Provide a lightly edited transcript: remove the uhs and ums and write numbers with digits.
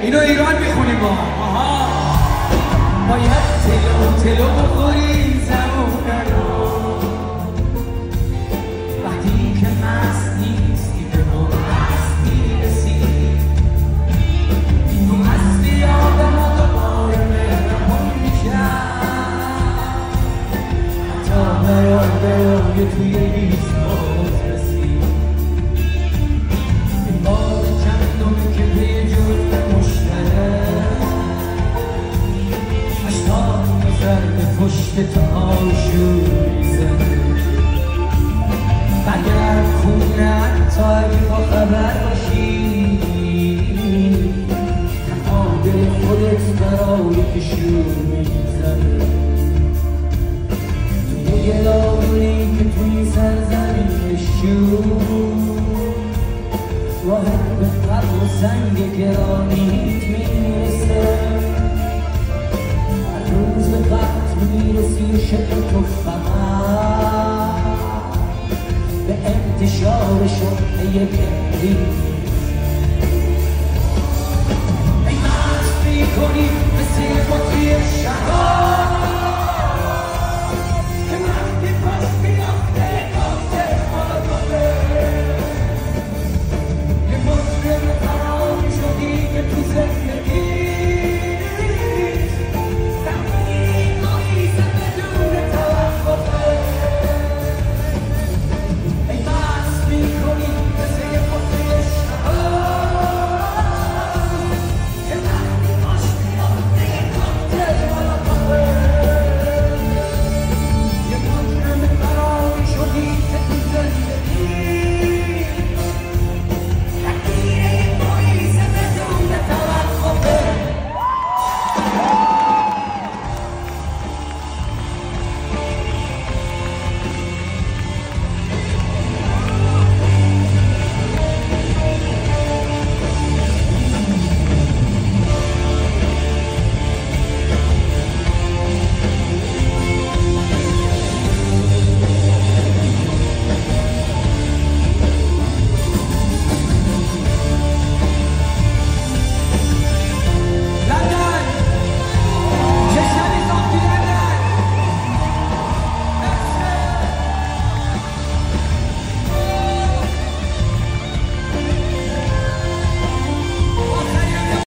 اینو ایران میخونیم ما. باید تلو بخوریم زمونه رو وقتی که مست نیستی به ما مست میرسی تو مستی آدم ها دوباره مهربون میشن حتی برای توی لیست باز رسی این بار چندم که به جرم مشتره به پشت تو آشوب میزنه برگرد خونه تا اگه با خبر باشی تنها دل خودت برای کشور میزنه توی گلابونی که توی سرزمین شور راهت به قلب و سنگ گرانیت میرسه روز به وقت میرسی شکل تو فقط به انتشار شده یک امریز ای مست میکنی مثل با توی شهر